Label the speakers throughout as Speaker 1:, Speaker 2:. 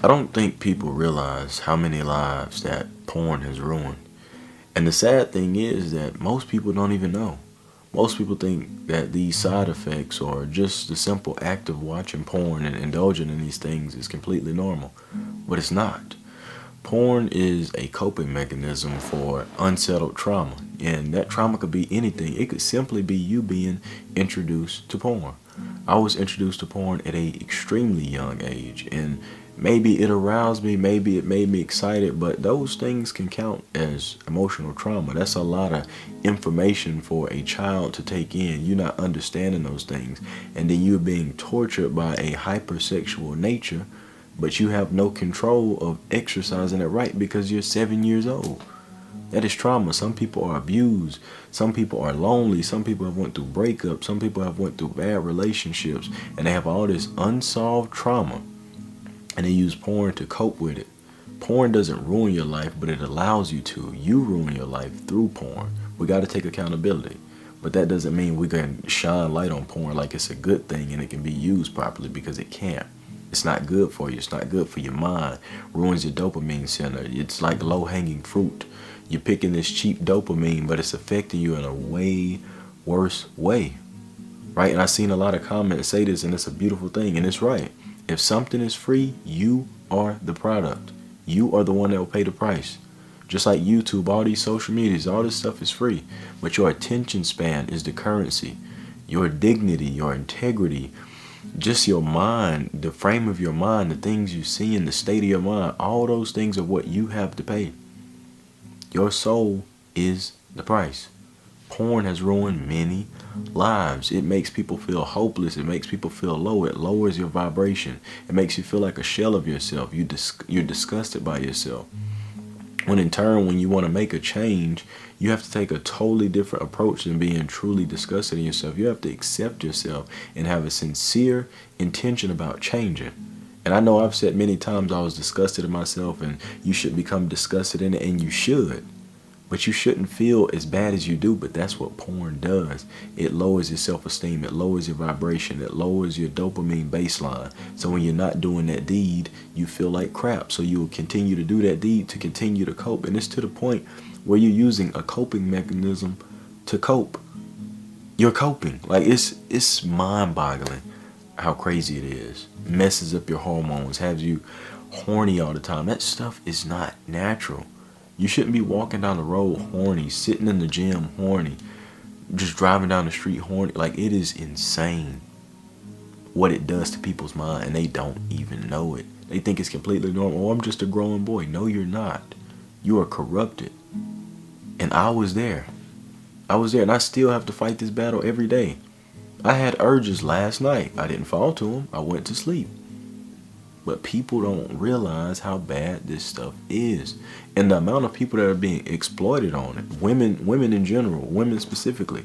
Speaker 1: I don't think people realize how many lives that porn has ruined. And the sad thing is that most people don't even know. Most people think that these side effects or just the simple act of watching porn and indulging in these things is completely normal. But it's not. Porn is a coping mechanism for unsettled trauma. And that trauma could be anything. It could simply be you being introduced to porn. I was introduced to porn at a extremely young age, and maybe it aroused me, maybe it made me excited, but those things can count as emotional trauma. That's a lot of information for a child to take in. You're not understanding those things, and then you're being tortured by a hypersexual nature, but you have no control of exercising it right because you're 7 years old. That is trauma. Some people are abused. Some people are lonely. Some people have went through breakups. Some people have went through bad relationships, and they have all this unsolved trauma, and they use porn to cope with it. Porn doesn't ruin your life, but it allows you to. You ruin your life through porn. We got to take accountability. But that doesn't mean we can shine light on porn like it's a good thing and it can be used properly, because it can't. It's not good for you. It's not good for your mind. Ruins your dopamine center. It's like low-hanging fruit. You're picking this cheap dopamine, but it's affecting you in a way worse way. Right? And I've seen a lot of comments say this, and it's a beautiful thing, and it's right. If something is free, you are the product. You are the one that will pay the price. Just like YouTube, all these social medias, all this stuff is free. But your attention span is the currency. Your dignity, your integrity, just your mind, the frame of your mind, the things you see in the state of your mind, all those things are what you have to pay. Your soul is the price. Porn has ruined many lives. It makes people feel hopeless. It makes people feel low. It lowers your vibration. It makes you feel like a shell of yourself. You're disgusted by yourself. When in turn, when you want to make a change, you have to take a totally different approach than being truly disgusted in yourself. You have to accept yourself and have a sincere intention about changing. And I know I've said many times I was disgusted in myself, and you should become disgusted in it, and you should. But you shouldn't feel as bad as you do, but that's what porn does. It lowers your self-esteem, it lowers your vibration, it lowers your dopamine baseline. So when you're not doing that deed, you feel like crap. So you will continue to do that deed to continue to cope. And it's to the point where you're using a coping mechanism to cope. You're coping. Like it's mind-boggling how crazy it is. Messes up your hormones, has you horny all the time. That stuff is not natural. You shouldn't be walking down the road horny, sitting in the gym horny, just driving down the street horny. Like, it is insane what it does to people's mind, and they don't even know it. They think it's completely normal. Oh, I'm just a growing boy. No, you're not. You are corrupted. And I was there. And I still have to fight this battle every day. I had urges last night. I didn't fall to them. I went to sleep. But people don't realize how bad this stuff is. And the amount of people that are being exploited on it. Women in general, women specifically.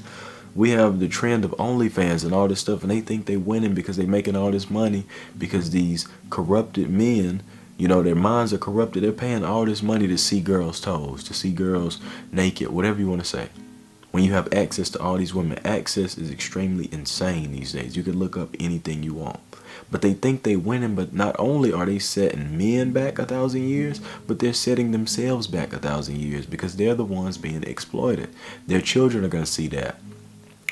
Speaker 1: We have the trend of OnlyFans and all this stuff, and they think they winning because they making all this money, because these corrupted men, their minds are corrupted. They're paying all this money to see girls' toes, to see girls naked, whatever you want to say. When you have access to all these women, access is extremely insane these days. You can look up anything you want. But they think they winning, but not only are they setting men back 1,000 years, but they're setting themselves back 1,000 years, because they're the ones being exploited. Their children are going to see that,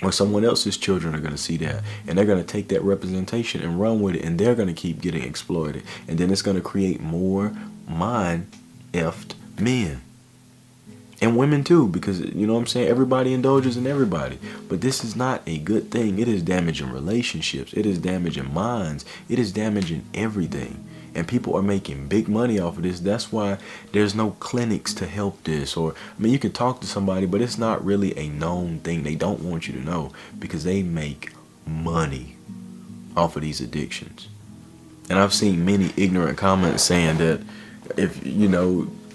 Speaker 1: or someone else's children are going to see that, and they're going to take that representation and run with it, and they're going to keep getting exploited, and then it's going to create more mind-effed men. And women too, because, everybody indulges in everybody. But this is not a good thing. It is damaging relationships. It is damaging minds. It is damaging everything. And people are making big money off of this. That's why there's no clinics to help this. You can talk to somebody, but it's not really a known thing. They don't want you to know, because they make money off of these addictions. And I've seen many ignorant comments saying that if,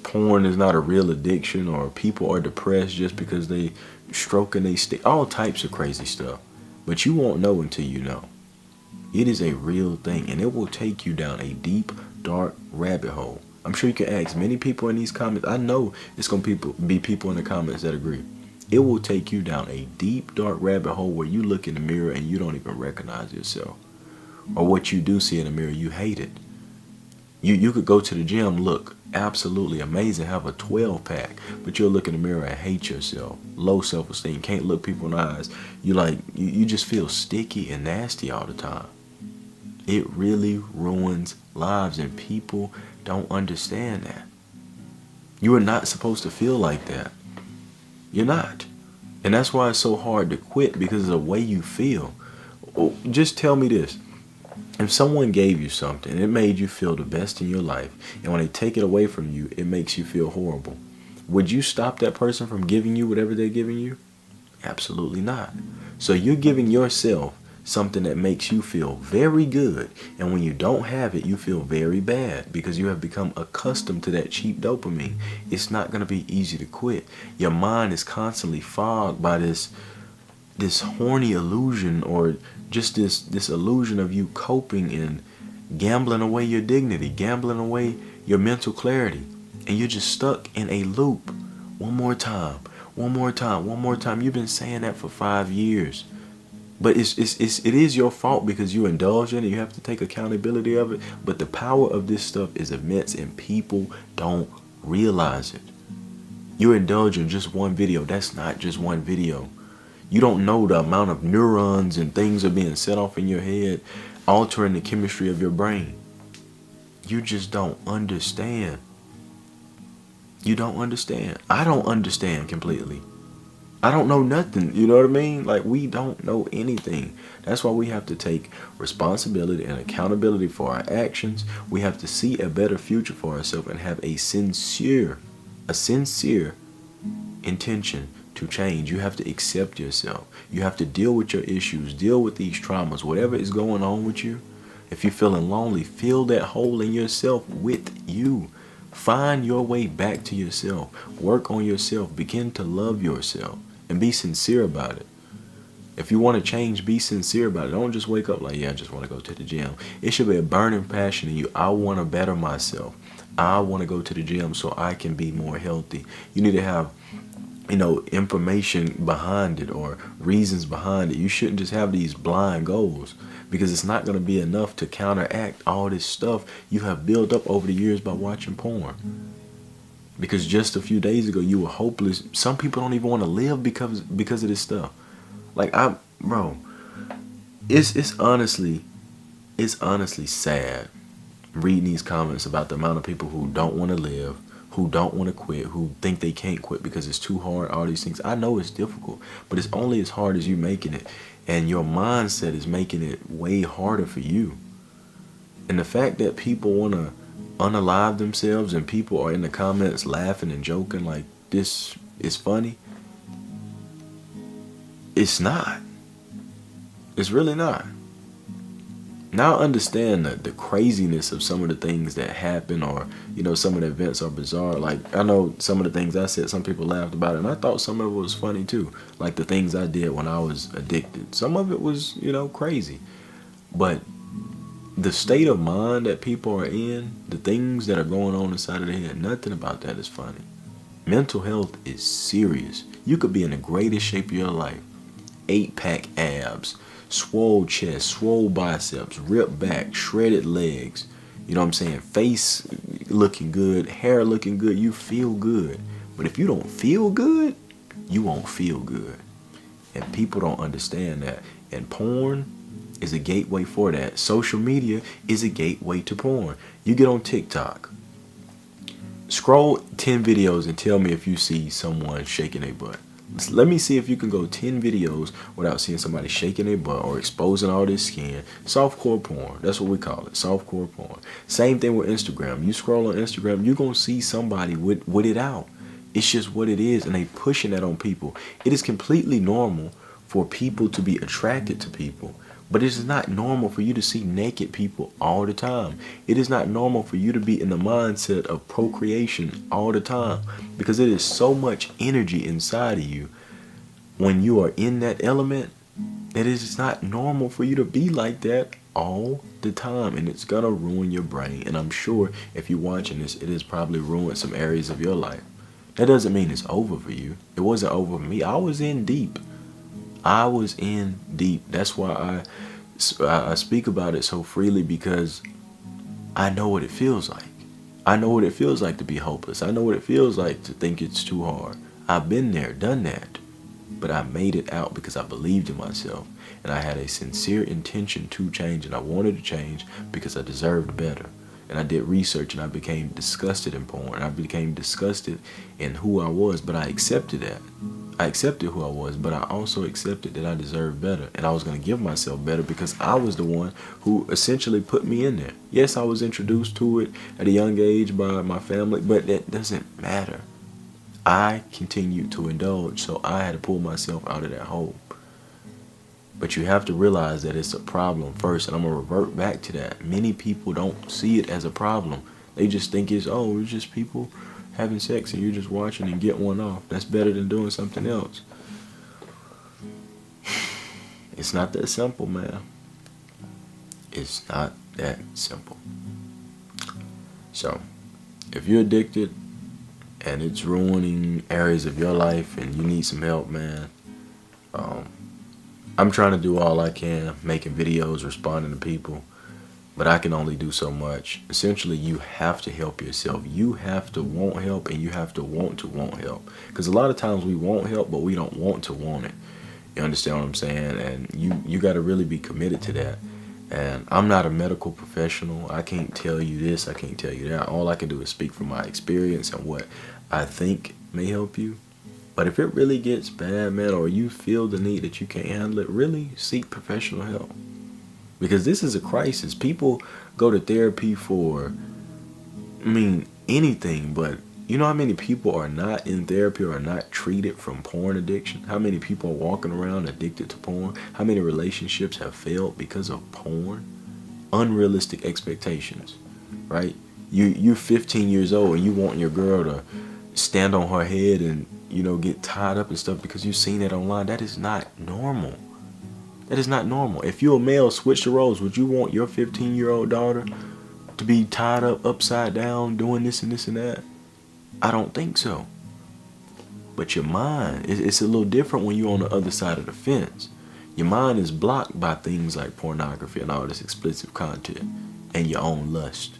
Speaker 1: porn is not a real addiction, or people are depressed just because they stroking they stick, all types of crazy stuff. But you won't know until you know. It is a real thing, and it will take you down a deep, dark rabbit hole. I'm sure you can ask many people in these comments. I know it's going to be people in the comments that agree. It will take you down a deep, dark rabbit hole where you look in the mirror and you don't even recognize yourself. Or what you do see in the mirror, you hate it. You could go to the gym, look absolutely amazing, have a 12-pack, but you'll look in the mirror and hate yourself. Low self-esteem, can't look people in the eyes. You just feel sticky and nasty all the time. It really ruins lives, and people don't understand that. You are not supposed to feel like that. You're not. And that's why it's so hard to quit, because of the way you feel. Just tell me this. If someone gave you something and it made you feel the best in your life, and when they take it away from you, it makes you feel horrible, would you stop that person from giving you whatever they're giving you? Absolutely not. So you're giving yourself something that makes you feel very good, and when you don't have it, you feel very bad because you have become accustomed to that cheap dopamine. It's not going to be easy to quit. Your mind is constantly fogged by this horny illusion, or just this illusion of you coping and gambling away your dignity, gambling away your mental clarity, and you're just stuck in a loop. One more time, one more time, one more time. You've been saying that for 5 years. But it is your fault because you indulge in it. You have to take accountability of it. But the power of this stuff is immense, and people don't realize it. You indulge in just one video. That's not just one video. You don't know the amount of neurons and things are being set off in your head, altering the chemistry of your brain. You just don't understand. You don't understand. I don't understand completely. I don't know nothing, you know what I mean? Like, we don't know anything. That's why we have to take responsibility and accountability for our actions. We have to see a better future for ourselves and have a sincere intention to change. You have to accept yourself. You have to deal with your issues, deal with these traumas, whatever is going on with you. If you're feeling lonely, fill that hole in yourself with you. Find your way back to yourself. Work on yourself. Begin to love yourself. And be sincere about it. If you want to change, be sincere about it. Don't just wake up like, yeah, I just want to go to the gym. It should be a burning passion in you. I want to better myself. I want to go to the gym so I can be more healthy. You need to have, information behind it or reasons behind it. You shouldn't just have these blind goals, because it's not going to be enough to counteract all this stuff you have built up over the years by watching porn. Because just a few days ago, you were hopeless. Some people don't even want to live because of this stuff. Like, it's honestly sad reading these comments about the amount of people who don't want to live, who don't want to quit, who think they can't quit because it's too hard, all these things. I know it's difficult, but it's only as hard as you making it. And your mindset is making it way harder for you. And the fact that people want to unalive themselves and people are in the comments laughing and joking like this is funny, it's not. It's really not. Now I understand the craziness of some of the things that happen, or some of the events are bizarre. Like, I know some of the things I said, some people laughed about it, and I thought some of it was funny too. Like the things I did when I was addicted. Some of it was crazy. But the state of mind that people are in, the things that are going on inside of their head, nothing about that is funny. Mental health is serious. You could be in the greatest shape of your life. 8-pack abs, swole chest, swole biceps, ripped back, shredded legs. You know what I'm saying? Face looking good, hair looking good. You feel good. But if you don't feel good, you won't feel good. And people don't understand that. And porn is a gateway for that. Social media is a gateway to porn. You get on TikTok, scroll 10 videos and tell me if you see someone shaking their butt. Let me see if you can go 10 videos without seeing somebody shaking their butt or exposing all their skin. Softcore porn, that's what we call it, softcore porn. Same thing with Instagram. You scroll on Instagram, you're going to see somebody with it out. It's just what it is, and they pushing that on people. It is completely normal for people to be attracted to people. But it is not normal for you to see naked people all the time. It is not normal for you to be in the mindset of procreation all the time, because it is so much energy inside of you when you are in that element that it is not normal for you to be like that all the time, and it's gonna ruin your brain. And I'm sure if you're watching this, it has probably ruined some areas of your life. That doesn't mean it's over for you. It wasn't over for me. I was in deep. That's why I speak about it so freely, because I know what it feels like. I know what it feels like to be hopeless. I know what it feels like to think it's too hard. I've been there, done that. But I made it out because I believed in myself. And I had a sincere intention to change. And I wanted to change because I deserved better. And I did research and I became disgusted in porn. I became disgusted in who I was. But I accepted that. I accepted who I was, but I also accepted that I deserved better. And I was going to give myself better because I was the one who essentially put me in there. Yes, I was introduced to it at a young age by my family, but that doesn't matter. I continued to indulge, so I had to pull myself out of that hole. But you have to realize that it's a problem first, and I'm going to revert back to that. Many people don't see it as a problem. They just think it's just people having sex and you're just watching and get one off. That's better than doing something else. It's not that simple, man. It's not that simple. So, if you're addicted and it's ruining areas of your life and you need some help, man, I'm trying to do all I can, making videos, responding to people, but I can only do so much. Essentially, you have to help yourself. You have to want help, and you have to want help. Because a lot of times we want help, but we don't want to want it. You understand what I'm saying? And you got to really be committed to that. And I'm not a medical professional. I can't tell you this. I can't tell you that. All I can do is speak from my experience and what I think may help you. But if it really gets bad, man, or you feel the need that you can't handle it, really seek professional help. Because this is a crisis. People go to therapy for, anything, but you know how many people are not in therapy or are not treated from porn addiction? How many people are walking around addicted to porn? How many relationships have failed because of porn? Unrealistic expectations, right? You're 15 years old and you want your girl to stand on her head and, get tied up and stuff because you've seen it online. That is not normal. That is not normal. If you're a male, switch the roles. Would you want your 15-year-old daughter to be tied up upside down doing this and this and that? I don't think so. But your mind, it's a little different when you're on the other side of the fence. Your mind is blocked by things like pornography and all this explicit content and your own lust.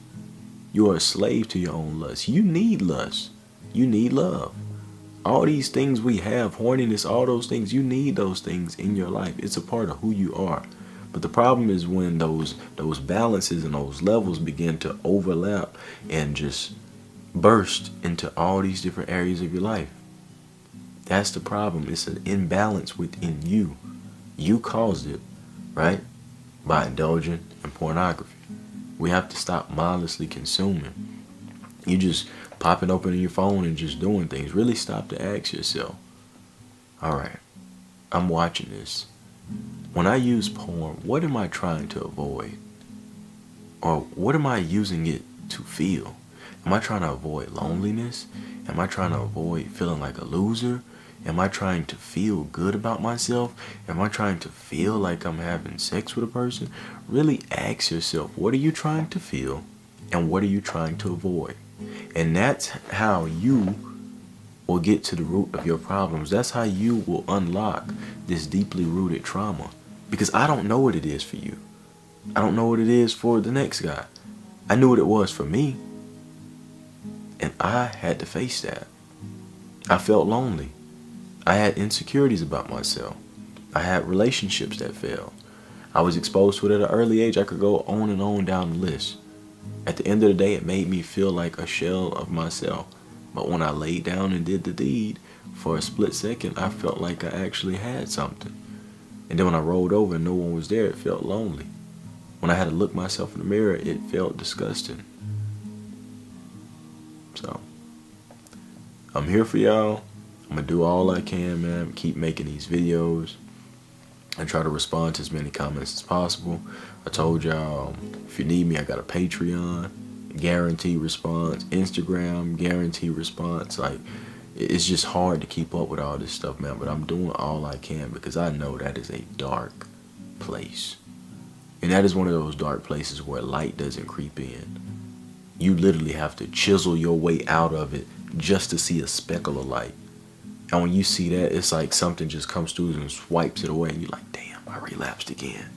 Speaker 1: You are a slave to your own lust. You need lust. You need love. All these things we have, horniness, all those things, you need those things in your life. It's a part of who you are. But the problem is when those balances and those levels begin to overlap and just burst into all these different areas of your life. That's the problem. It's an imbalance within you. You caused it, right? By indulging in pornography. We have to stop mindlessly consuming. You just popping open your phone and just doing things. Really stop to ask yourself, all right, I'm watching this. When I use porn, what am I trying to avoid? Or what am I using it to feel? Am I trying to avoid loneliness? Am I trying to avoid feeling like a loser? Am I trying to feel good about myself? Am I trying to feel like I'm having sex with a person? Really ask yourself, what are you trying to feel? And what are you trying to avoid? And that's how you will get to the root of your problems. That's how you will unlock this deeply rooted trauma. Because I don't know what it is for you. I don't know what it is for the next guy. I knew what it was for me. And I had to face that. I felt lonely. I had insecurities about myself. I had relationships that failed. I was exposed to it at an early age. I could go on and on down the list. At the end of the day, it made me feel like a shell of myself. But when I laid down and did the deed, for a split second, I felt like I actually had something. And then when I rolled over and no one was there, it felt lonely. When I had to look myself in the mirror, it felt disgusting. So, I'm here for y'all. I'm going to do all I can, man. Keep making these videos and try to respond to as many comments as possible. I told y'all, if you need me, I got a Patreon, guaranteed response, Instagram, guaranteed response. Like, it's just hard to keep up with all this stuff, man, but I'm doing all I can because I know that is a dark place. And that is one of those dark places where light doesn't creep in. You literally have to chisel your way out of it just to see a speckle of light. And when you see that, it's like something just comes through and swipes it away. And you're like, damn, I relapsed again.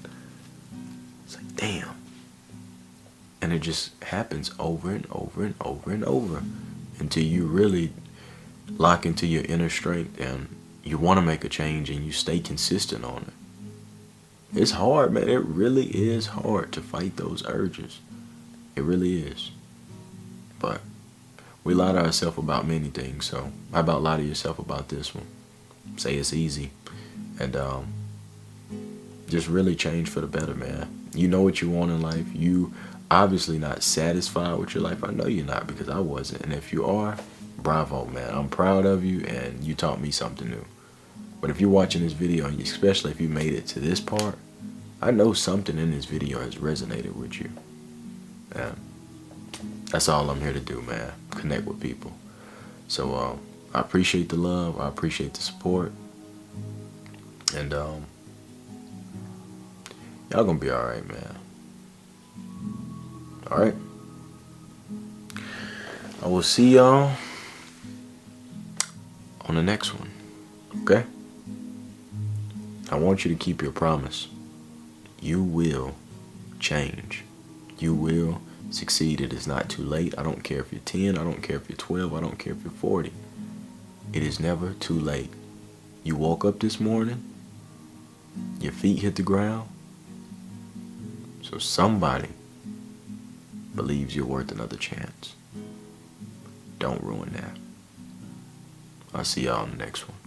Speaker 1: It's like, damn. And it just happens over and over and over and over until you really lock into your inner strength and you want to make a change and you stay consistent on it. It's hard, man. It really is hard to fight those urges. It really is. But we lie to ourselves about many things, so how about lie to yourself about this one? Say it's easy. And just really change for the better, man. You know what you want in life. You obviously not satisfied with your life. I know you're not, because I wasn't. And if you are, bravo, man. I'm proud of you, and you taught me something new. But if you're watching this video, and especially if you made it to this part, I know something in this video has resonated with you. And that's all I'm here to do, man. Connect with people. So I appreciate the love. I appreciate the support. And y'all gonna be alright, man. Alright? I will see y'all on the next one. Okay? I want you to keep your promise. You will change. You will succeed. It is not too late. I don't care if you're 10. I don't care if you're 12. I don't care if you're 40. It is never too late. You woke up this morning. Your feet hit the ground. So somebody believes you're worth another chance. Don't ruin that. I'll see y'all on the next one.